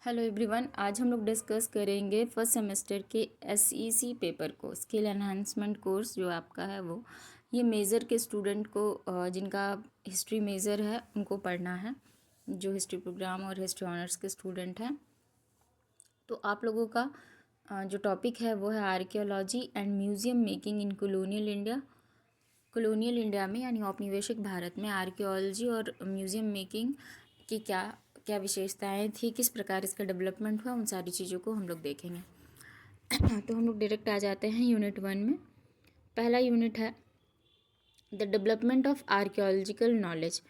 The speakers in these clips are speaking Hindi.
हेलो एवरीवन, आज हम लोग डिस्कस करेंगे फर्स्ट सेमेस्टर के एसईसी पेपर को, स्किल एनहांसमेंट कोर्स जो आपका है वो ये मेजर के स्टूडेंट को जिनका हिस्ट्री मेजर है उनको पढ़ना है, जो हिस्ट्री प्रोग्राम और हिस्ट्री ऑनर्स के स्टूडेंट हैं। तो आप लोगों का जो टॉपिक है वो है archaeology and museum making in colonial India. Colonial India में यानी औपनिवेशिक भारत में आर्कियोलॉजी और म्यूज़ियम मेकिंग की क्या क्या विशेषताएं थी, किस प्रकार इसका डेवलपमेंट हुआ, उन सारी चीज़ों को हम लोग देखेंगे। तो हम लोग डायरेक्ट आ जाते हैं यूनिट 1 में। पहला यूनिट है the development of archaeological knowledge.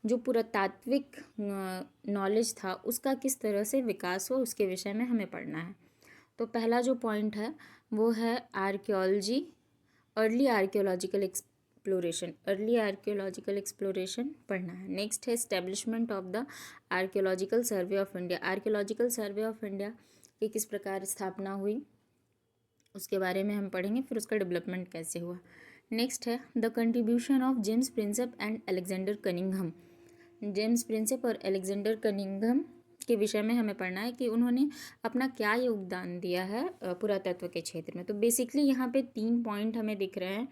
जो पुरातात्विक नॉलेज था उसका किस तरह से विकास हुआ उसके विषय में हमें पढ़ना है। तो पहला जो पॉइंट है वो है आर्कियोलॉजी, अर्ली आर्कियोलॉजिकल एक्सप्लोरेशन पढ़ना है। नेक्स्ट है establishment of the archaeological survey of India. Archaeological survey of India की किस प्रकार स्थापना हुई उसके बारे में हम पढ़ेंगे, फिर उसका डेवलपमेंट कैसे हुआ। नेक्स्ट है the contribution of James Prinsep and Alexander Cunningham. James Prinsep और अलेक्जेंडर कनिंघम के विषय में हमें पढ़ना है कि उन्होंने अपना क्या योगदान दिया है पुरातत्व के क्षेत्र में। तो बेसिकली यहाँ पे 3 पॉइंट हमें दिख रहे हैं।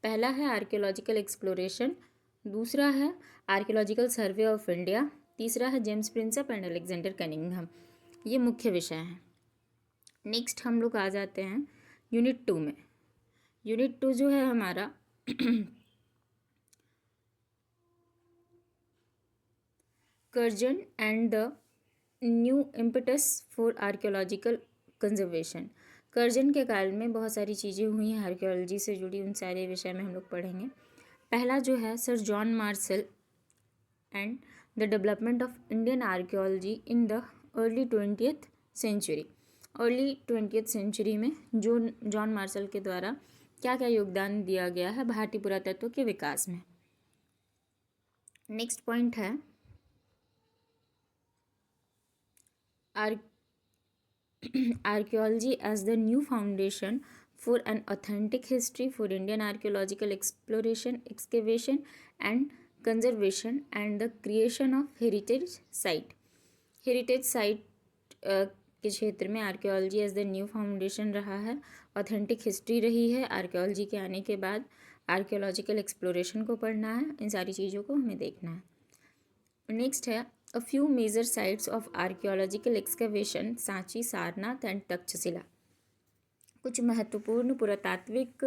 पहला है आर्कियोलॉजिकल एक्सप्लोरेशन, दूसरा है आर्कियोलॉजिकल सर्वे ऑफ इंडिया, तीसरा है James Prinsep and Alexander Cunningham. ये मुख्य विषय हैं। नेक्स्ट हम लोग आ जाते हैं यूनिट 2 में। यूनिट 2 जो है हमारा Curzon and the new impetus for archaeological conservation. Curzon के काल में बहुत सारी चीज़ें हुई हैं आर्कियोलॉजी से जुड़ी, उन सारे विषय में हम लोग पढ़ेंगे। पहला जो है sir John Marshall and the development of Indian archaeology in the early 20th century. Early 20th century में जो जॉन मार्शल के द्वारा क्या क्या योगदान दिया गया है भारतीय पुरातत्व के विकास में। नेक्स्ट पॉइंट है archaeology as the new foundation for an authentic history for Indian archaeological exploration, excavation and conservation and the creation of heritage site. Heritage site के क्षेत्र में archaeology as the new foundation रहा है, ऑथेंटिक हिस्ट्री रही है। आर्कियोलॉजी के आने के बाद आर्कियोलॉजिकल एक्सप्लोरेशन को पढ़ना है, इन सारी चीज़ों को हमें देखना है। नेक्स्ट है a few major sites of archaeological excavation, Sanchi, Sarnath and Takshashila. कुछ महत्वपूर्ण पुरातात्विक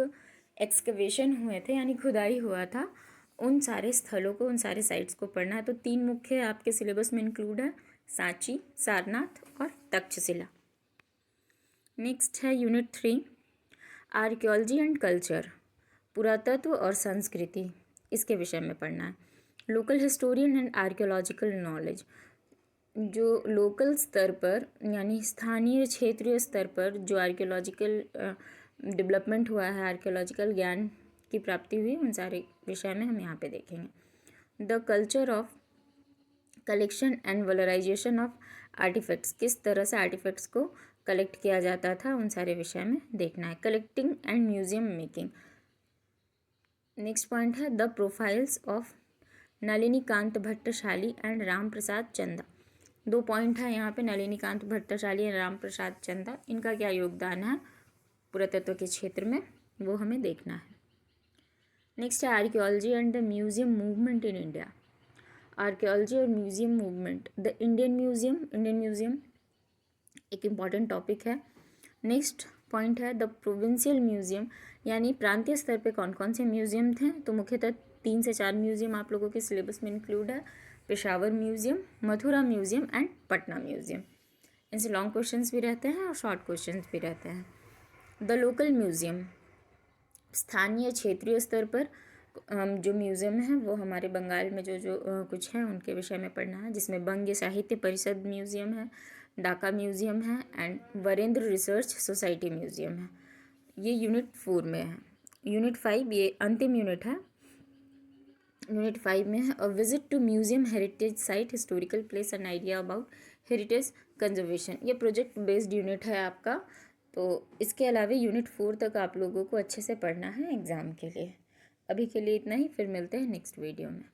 एक्सकवेशन हुए थे यानी खुदाई हुआ था, उन सारे स्थलों को, उन सारे साइट्स को पढ़ना है। तो 3 मुख्य आपके सिलेबस में इंक्लूड है, सांची, सारनाथ और तक्षशिला। नेक्स्ट है यूनिट 3 आर्कियोलॉजी एंड कल्चर, पुरातत्व और संस्कृति, इसके विषय में पढ़ना है। Local historian and archaeological knowledge. जो लोकल स्तर पर यानी स्थानीय क्षेत्रीय स्तर पर जो आर्कियोलॉजिकल डेवलपमेंट हुआ है, आर्कियोलॉजिकल ज्ञान की प्राप्ति हुई, उन सारे विषय में हम यहाँ पे देखेंगे। The culture of collection and valorisation of artefacts, किस तरह से आर्टिफैक्ट्स को कलेक्ट किया जाता था, उन सारे विषय में देखना है। Collecting and museum making. Next point है the profiles of Nalinikanta Bhattasali and Ram Prasad Chanda. 2 point है यहाँ पे, नलिनीकांत भट्टशाली एंड राम प्रसाद चंदा, इनका क्या योगदान है पुरातत्व के क्षेत्र में, वो हमें देखना है। नेक्स्ट है archaeology and the museum movement in India. Archaeology और museum movement, the Indian museum एक इम्पॉर्टेंट टॉपिक है। नेक्स्ट पॉइंट है द प्रोविंशियल म्यूजियम, यानी प्रांतीय स्तर पे कौन कौन से म्यूजियम थे। तो मुख्यतः 3 से 4 म्यूजियम आप लोगों के सिलेबस में इंक्लूड है, Peshawar museum, Mathura museum and Patna museum. इनसे लॉन्ग क्वेश्चंस भी रहते हैं और शॉर्ट क्वेश्चंस भी रहते हैं। द लोकल म्यूजियम, स्थानीय क्षेत्रीय स्तर पर जो म्यूजियम है वो हमारे बंगाल में जो कुछ है उनके विषय में पढ़ना है, जिसमें बंग साहित्य परिषद म्यूजियम है, ढाका म्यूजियम है and Varendra research society museum है। ये यूनिट 4 में है। यूनिट 5 ये अंतिम यूनिट है। यूनिट 5 में है a visit to museum heritage site historical place and idea about heritage conservation. ये प्रोजेक्ट बेस्ड यूनिट है आपका। तो इसके अलावा यूनिट 4 तक आप लोगों को अच्छे से पढ़ना है एग्ज़ाम के लिए। अभी के लिए इतना ही, फिर मिलते हैं नेक्स्ट वीडियो में।